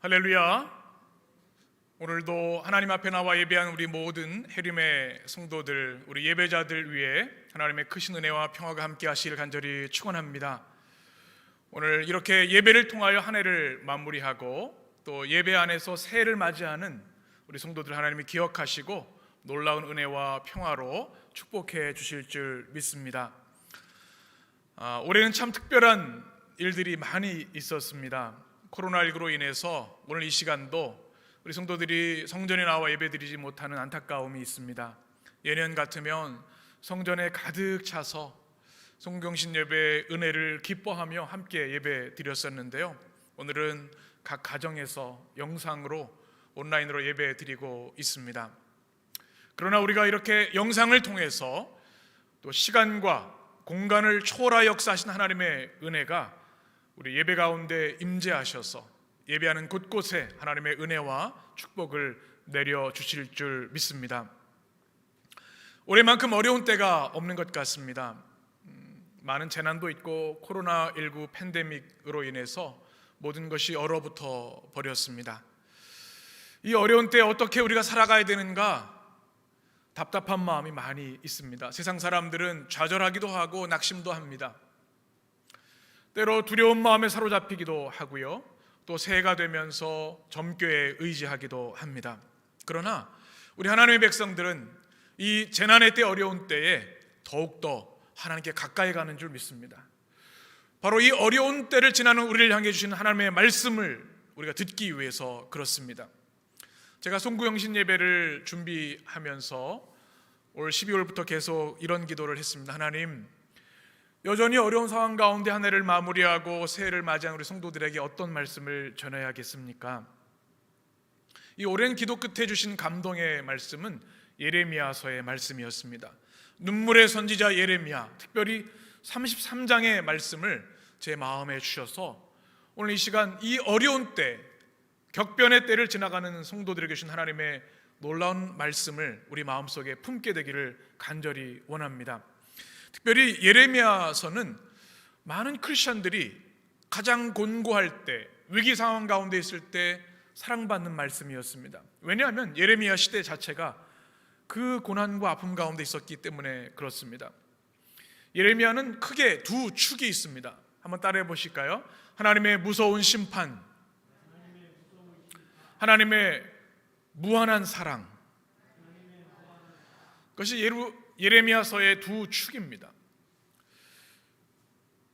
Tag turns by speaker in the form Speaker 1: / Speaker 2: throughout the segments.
Speaker 1: 할렐루야. 오늘도 하나님 앞에 나와 예배한 우리 모든 해림의 성도들, 우리 예배자들 위해 하나님의 크신 은혜와 평화가 함께 하시길 간절히 축원합니다. 오늘 이렇게 예배를 통하여 한 해를 마무리하고 또 예배 안에서 새해를 맞이하는 우리 성도들 하나님이 기억하시고 놀라운 은혜와 평화로 축복해 주실 줄 믿습니다. 올해는 참 특별한 일들이 많이 있었습니다. 코로나19로 인해서 오늘 이 시간도 우리 성도들이 성전에 나와 예배드리지 못하는 안타까움이 있습니다. 예년 같으면 성전에 가득 차서 송경신 예배의 은혜를 기뻐하며 함께 예배 드렸었는데요, 오늘은 각 가정에서 영상으로 온라인으로 예배 드리고 있습니다. 그러나 우리가 이렇게 영상을 통해서 또 시간과 공간을 초월하 역사하신 하나님의 은혜가 우리 예배 가운데 임재하셔서 예배하는 곳곳에 하나님의 은혜와 축복을 내려주실 줄 믿습니다. 올해만큼 어려운 때가 없는 것 같습니다. 많은 재난도 있고 코로나19 팬데믹으로 인해서 모든 것이 얼어붙어 버렸습니다. 이 어려운 때 어떻게 우리가 살아가야 되는가 답답한 마음이 많이 있습니다. 세상 사람들은 좌절하기도 하고 낙심도 합니다. 때로 두려운 마음에 사로잡히기도 하고요, 또 새해가 되면서 점괘에 의지하기도 합니다. 그러나 우리 하나님의 백성들은 이 재난의 때, 어려운 때에 더욱더 하나님께 가까이 가는 줄 믿습니다. 바로 이 어려운 때를 지나는 우리를 향해 주시는 하나님의 말씀을 우리가 듣기 위해서 그렇습니다. 제가 송구영신 예배를 준비하면서 올 12월부터 계속 이런 기도를 했습니다. 하나님, 여전히 어려운 상황 가운데 한 해를 마무리하고 새해를 맞이한 우리 성도들에게 어떤 말씀을 전해야겠습니까? 이 오랜 기도 끝에 주신 감동의 말씀은 예레미야서의 말씀이었습니다. 눈물의 선지자 예레미야, 특별히 33장의 말씀을 제 마음에 주셔서 오늘 이 시간 이 어려운 때, 격변의 때를 지나가는 성도들에게 주신 하나님의 놀라운 말씀을 우리 마음속에 품게 되기를 간절히 원합니다. 특별히 예레미야서는 많은 크리스천들이 가장 곤고할 때, 위기 상황 가운데 있을 때 사랑받는 말씀이었습니다. 왜냐하면 예레미야 시대 자체가 그 고난과 아픔 가운데 있었기 때문에 그렇습니다. 예레미야는 크게 두 축이 있습니다. 한번 따라해 보실까요? 하나님의 무서운 심판, 하나님의 무한한 사랑. 그것이 예레미야서의 두 축입니다.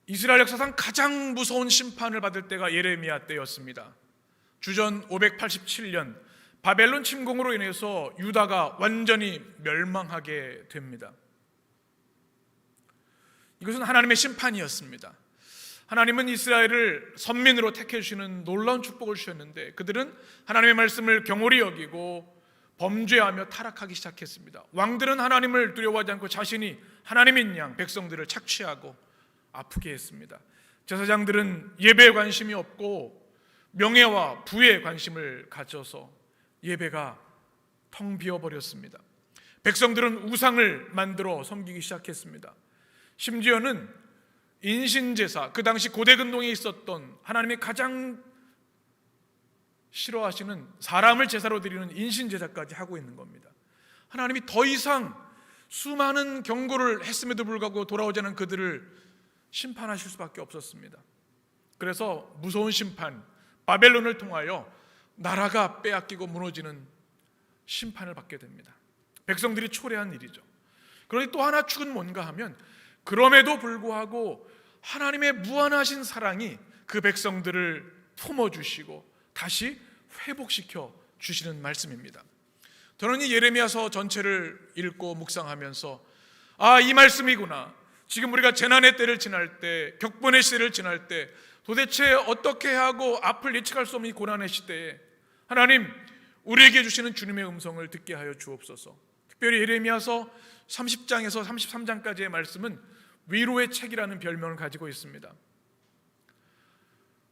Speaker 1: 이스라엘 역사상 가장 무서운 심판을 받을 때가 예레미야 때였습니다. 주전 587년 바벨론 침공으로 인해서 유다가 완전히 멸망하게 됩니다. 이것은 하나님의 심판이었습니다. 하나님은 이스라엘을 선민으로 택해 주시는 놀라운 축복을 주셨는데 그들은 하나님의 말씀을 경홀히 여기고 범죄하며 타락하기 시작했습니다. 왕들은 하나님을 두려워하지 않고 자신이 하나님인 양 백성들을 착취하고 아프게 했습니다. 제사장들은 예배에 관심이 없고 명예와 부에 관심을 가져서 예배가 텅 비어버렸습니다. 백성들은 우상을 만들어 섬기기 시작했습니다. 심지어는 인신제사, 그 당시 고대근동에 있었던 하나님의 가장 싫어하시는 사람을 제사로 드리는 인신제사까지 하고 있는 겁니다. 하나님이 더 이상 수많은 경고를 했음에도 불구하고 돌아오지 않은 그들을 심판하실 수밖에 없었습니다. 그래서 무서운 심판, 바벨론을 통하여 나라가 빼앗기고 무너지는 심판을 받게 됩니다. 백성들이 초래한 일이죠. 그런데 또 하나 축은 뭔가 하면 그럼에도 불구하고 하나님의 무한하신 사랑이 그 백성들을 품어주시고 다시 회복시켜 주시는 말씀입니다. 저는 이 예레미야서 전체를 읽고 묵상하면서 이 말씀이구나. 지금 우리가 재난의 때를 지날 때, 격변의 시대를 지날 때 도대체 어떻게 하고 앞을 예측할 수 없는 이 고난의 시대에 하나님, 우리에게 주시는 주님의 음성을 듣게 하여 주옵소서. 특별히 예레미야서 30장에서 33장까지의 말씀은 위로의 책이라는 별명을 가지고 있습니다.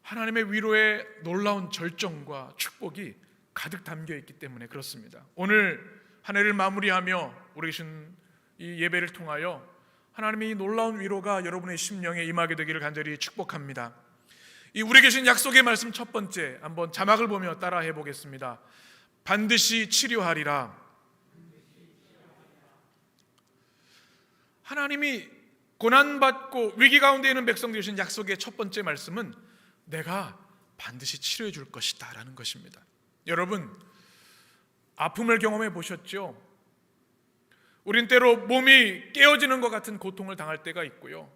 Speaker 1: 하나님의 위로의 놀라운 절정과 축복이 가득 담겨 있기 때문에 그렇습니다. 오늘 한 해를 마무리하며 우리 계신 이 예배를 통하여 하나님의 이 놀라운 위로가 여러분의 심령에 임하게 되기를 간절히 축복합니다. 이 우리 계신 약속의 말씀 첫 번째, 한번 자막을 보며 따라해 보겠습니다. 반드시 치료하리라. 하나님이 고난받고 위기 가운데 있는 백성들이 주신 약속의 첫 번째 말씀은 내가 반드시 치료해 줄 것이다 라는 것입니다. 여러분, 아픔을 경험해 보셨죠? 우린 때로 몸이 깨어지는 것 같은 고통을 당할 때가 있고요,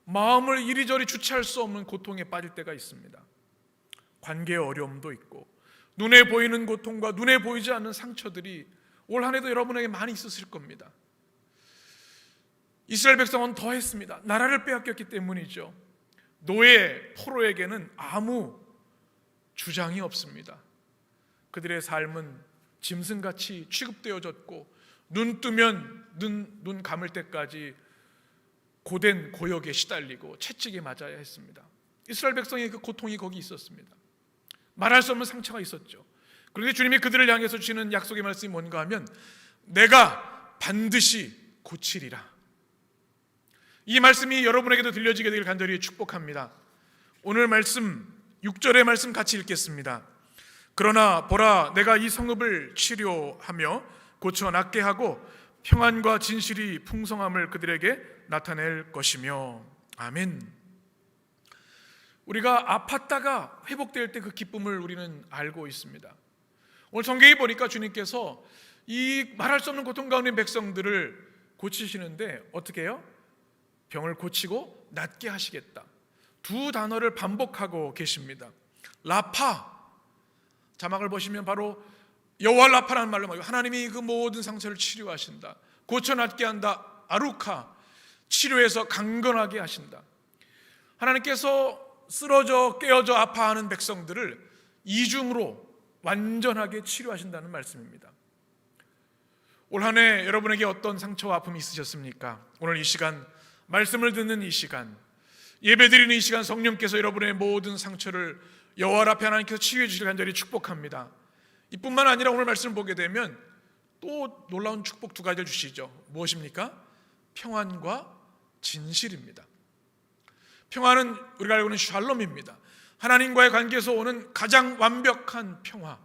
Speaker 1: 마음을 이리저리 주체할 수 없는 고통에 빠질 때가 있습니다. 관계의 어려움도 있고 눈에 보이는 고통과 눈에 보이지 않는 상처들이 올 한 해도 여러분에게 많이 있었을 겁니다. 이스라엘 백성은 더 했습니다. 나라를 빼앗겼기 때문이죠. 노예 포로에게는 아무 주장이 없습니다. 그들의 삶은 짐승같이 취급되어졌고 눈 뜨면 눈 감을 때까지 고된 고역에 시달리고 채찍에 맞아야 했습니다. 이스라엘 백성의 그 고통이 거기 있었습니다. 말할 수 없는 상처가 있었죠. 그런데 주님이 그들을 향해서 주시는 약속의 말씀이 뭔가 하면 내가 반드시 고치리라. 이 말씀이 여러분에게도 들려지게 되길 간절히 축복합니다. 오늘 말씀 6절의 말씀 같이 읽겠습니다. 그러나 보라, 내가 이 성읍을 치료하며 고쳐 낫게 하고 평안과 진실이 풍성함을 그들에게 나타낼 것이며. 아멘. 우리가 아팠다가 회복될 때 그 기쁨을 우리는 알고 있습니다. 오늘 성경에 보니까 주님께서 이 말할 수 없는 고통 가운데 백성들을 고치시는데 어떻게 해요? 병을 고치고 낫게 하시겠다. 두 단어를 반복하고 계십니다. 라파, 자막을 보시면 바로 여호와 라파라는 말로 말이에요. 하나님이 그 모든 상처를 치료하신다. 고쳐 낫게 한다. 아루카, 치료해서 강건하게 하신다. 하나님께서 쓰러져 깨어져 아파하는 백성들을 이중으로 완전하게 치료하신다는 말씀입니다. 올 한 해 여러분에게 어떤 상처와 아픔이 있으셨습니까? 오늘 이 시간, 말씀을 듣는 이 시간, 예배드리는 이 시간, 성령께서 여러분의 모든 상처를 여호와 앞에 하나님께서 치유해 주시길 간절히 축복합니다. 이뿐만 아니라 오늘 말씀을 보게 되면 또 놀라운 축복 두 가지를 주시죠. 무엇입니까? 평안과 진실입니다. 평안은 우리가 알고 있는 샬롬입니다. 하나님과의 관계에서 오는 가장 완벽한 평화.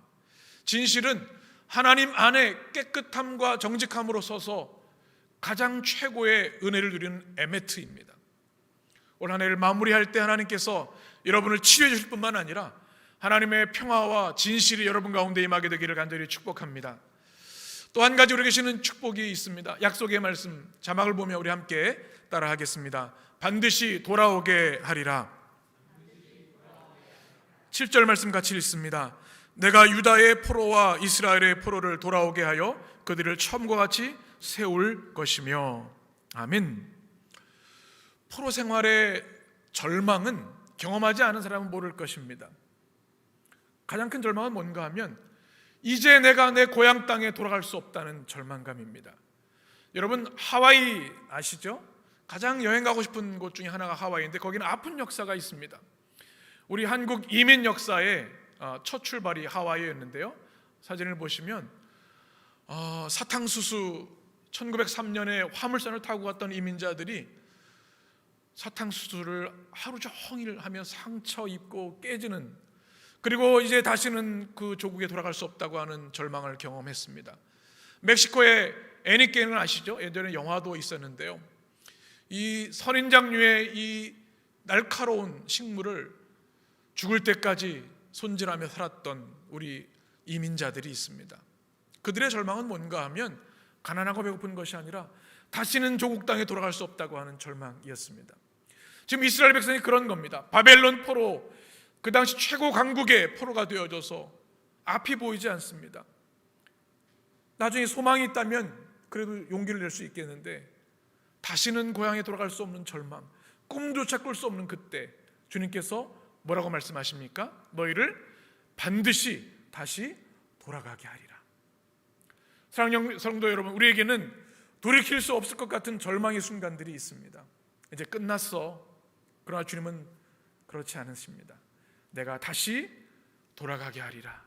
Speaker 1: 진실은 하나님 안에 깨끗함과 정직함으로 서서 가장 최고의 은혜를 누리는 에메트입니다. 올 한 해를 마무리할 때 하나님께서 여러분을 치유해 주실 뿐만 아니라 하나님의 평화와 진실이 여러분 가운데 임하게 되기를 간절히 축복합니다. 또 한 가지 우리 계시는 축복이 있습니다. 약속의 말씀 자막을 보며 우리 함께 따라하겠습니다. 반드시 돌아오게 하리라. 7절 말씀 같이 읽습니다. 내가 유다의 포로와 이스라엘의 포로를 돌아오게 하여 그들을 처음과 같이 세울 것이며. 아멘. 포로 생활의 절망은 경험하지 않은 사람은 모를 것입니다. 가장 큰 절망은 뭔가 하면 이제 내가 내 고향 땅에 돌아갈 수 없다는 절망감입니다. 여러분 하와이 아시죠? 가장 여행 가고 싶은 곳 중에 하나가 하와이인데 거기는 아픈 역사가 있습니다. 우리 한국 이민 역사의 첫 출발이 하와이였는데요. 사진을 보시면 사탕수수 1903년에 화물선을 타고 갔던 이민자들이 사탕수수를 하루 종일 하며 상처 입고 깨지는, 그리고 이제 다시는 그 조국에 돌아갈 수 없다고 하는 절망을 경험했습니다. 멕시코의 애니게는 아시죠? 예전에 영화도 있었는데요. 이 선인장류의 이 날카로운 식물을 죽을 때까지 손질하며 살았던 우리 이민자들이 있습니다. 그들의 절망은 뭔가 하면 가난하고 배고픈 것이 아니라 다시는 조국 땅에 돌아갈 수 없다고 하는 절망이었습니다. 지금 이스라엘 백성이 그런 겁니다. 바벨론 포로, 그 당시 최고 강국의 포로가 되어져서 앞이 보이지 않습니다. 나중에 소망이 있다면 그래도 용기를 낼 수 있겠는데 다시는 고향에 돌아갈 수 없는 절망, 꿈조차 꿀 수 없는 그때 주님께서 뭐라고 말씀하십니까? 너희를 반드시 다시 돌아가게 하리라. 사랑하는 성도 여러분, 우리에게는 돌이킬 수 없을 것 같은 절망의 순간들이 있습니다. 이제 끝났어. 그러나 주님은 그렇지 않으십니다. 내가 다시 돌아가게 하리라.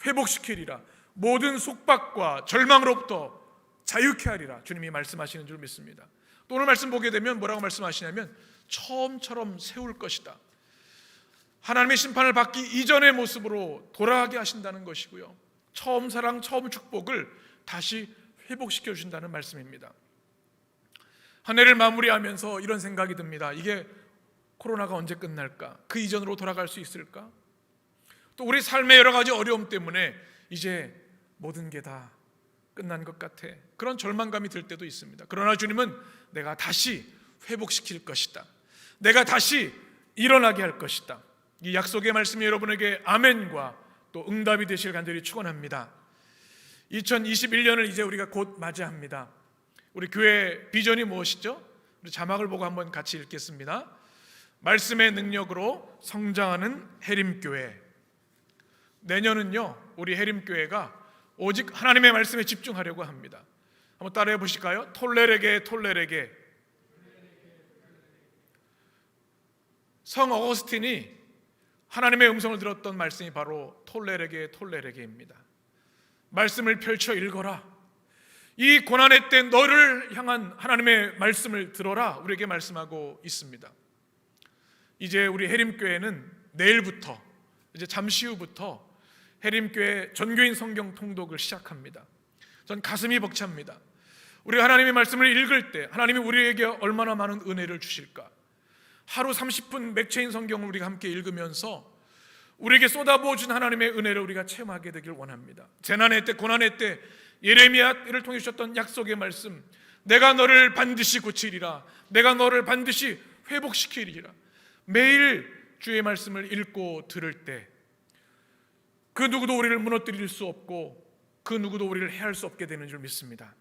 Speaker 1: 회복시키리라. 모든 속박과 절망으로부터 자유케 하리라. 주님이 말씀하시는 줄 믿습니다. 또 오늘 말씀 보게 되면 뭐라고 말씀하시냐면 처음처럼 세울 것이다. 하나님의 심판을 받기 이전의 모습으로 돌아가게 하신다는 것이고요, 처음 사랑, 처음 축복을 다시 회복시켜 주신다는 말씀입니다. 한 해를 마무리하면서 이런 생각이 듭니다. 이게 코로나가 언제 끝날까? 그 이전으로 돌아갈 수 있을까? 또 우리 삶의 여러 가지 어려움 때문에 이제 모든 게 다 끝난 것 같아, 그런 절망감이 들 때도 있습니다. 그러나 주님은 내가 다시 회복시킬 것이다, 내가 다시 일어나게 할 것이다, 이 약속의 말씀이 여러분에게 아멘과 또 응답이 되실 간절히 축원합니다. 2021년을 이제 우리가 곧 맞이합니다. 우리 교회 비전이 무엇이죠? 우리 자막을 보고 한번 같이 읽겠습니다. 말씀의 능력으로 성장하는 해림교회. 내년은요, 우리 해림교회가 오직 하나님의 말씀에 집중하려고 합니다. 한번 따라해 보실까요? 톨레레게 톨레레게. 성 어거스틴이 하나님의 음성을 들었던 말씀이 바로 톨레레게 톨레레게입니다. 말씀을 펼쳐 읽어라. 이 고난의 때 너를 향한 하나님의 말씀을 들어라, 우리에게 말씀하고 있습니다. 이제 우리 해림교회는 내일부터, 이제 잠시 후부터 해림교회 전교인 성경 통독을 시작합니다. 전 가슴이 벅찹니다. 우리가 하나님의 말씀을 읽을 때 하나님이 우리에게 얼마나 많은 은혜를 주실까. 하루 30분 맥체인 성경을 우리가 함께 읽으면서 우리에게 쏟아부어준 하나님의 은혜를 우리가 체험하게 되길 원합니다. 재난의 때, 고난의 때 예레미야를 통해 주셨던 약속의 말씀, 내가 너를 반드시 고치리라, 내가 너를 반드시 회복시키리라. 매일 주의 말씀을 읽고 들을 때 그 누구도 우리를 무너뜨릴 수 없고 그 누구도 우리를 해할 수 없게 되는 줄 믿습니다.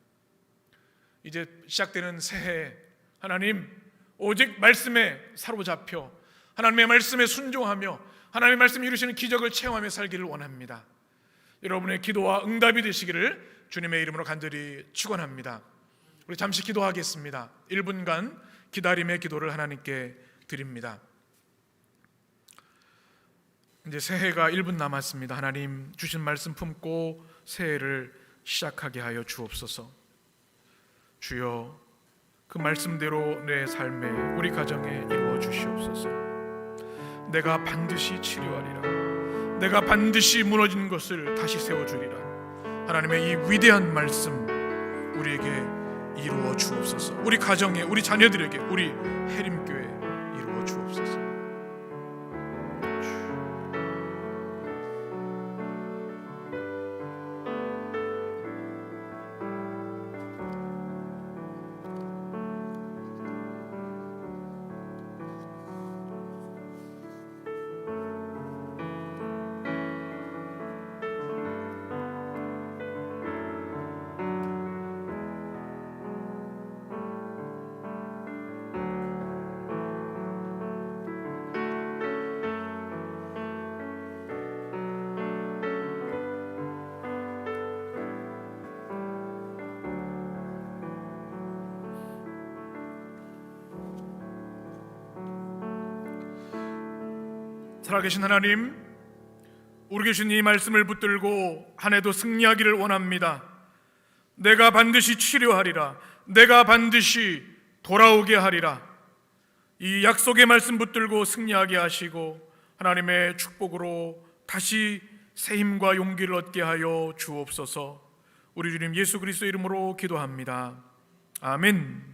Speaker 1: 이제 시작되는 새해, 하나님 오직 말씀에 사로잡혀 하나님의 말씀에 순종하며 하나님의 말씀이 이루시는 기적을 체험하며 살기를 원합니다. 여러분의 기도와 응답이 되시기를 주님의 이름으로 간절히 축원합니다. 우리 잠시 기도하겠습니다. 1분간 기다림의 기도를 하나님께 드립니다. 이제 새해가 1분 남았습니다. 하나님 주신 말씀 품고 새해를 시작하게 하여 주옵소서. 주여, 그 말씀대로 내 삶에, 우리 가정에 이루어 주시옵소서. 내가 반드시 치료하리라, 내가 반드시 무너진 것을 다시 세워주리라. 하나님의 이 위대한 말씀 우리에게 이루어 주옵소서. 우리 가정에, 우리 자녀들에게, 우리 해림교회 이루어 주옵소서. 살아계신 하나님, 우리에게 주신 이 말씀을 붙들고 한 해도 승리하기를 원합니다. 내가 반드시 치료하리라, 내가 반드시 돌아오게 하리라. 이 약속의 말씀 붙들고 승리하게 하시고 하나님의 축복으로 다시 새 힘과 용기를 얻게 하여 주옵소서. 우리 주님 예수 그리스도 이름으로 기도합니다. 아멘.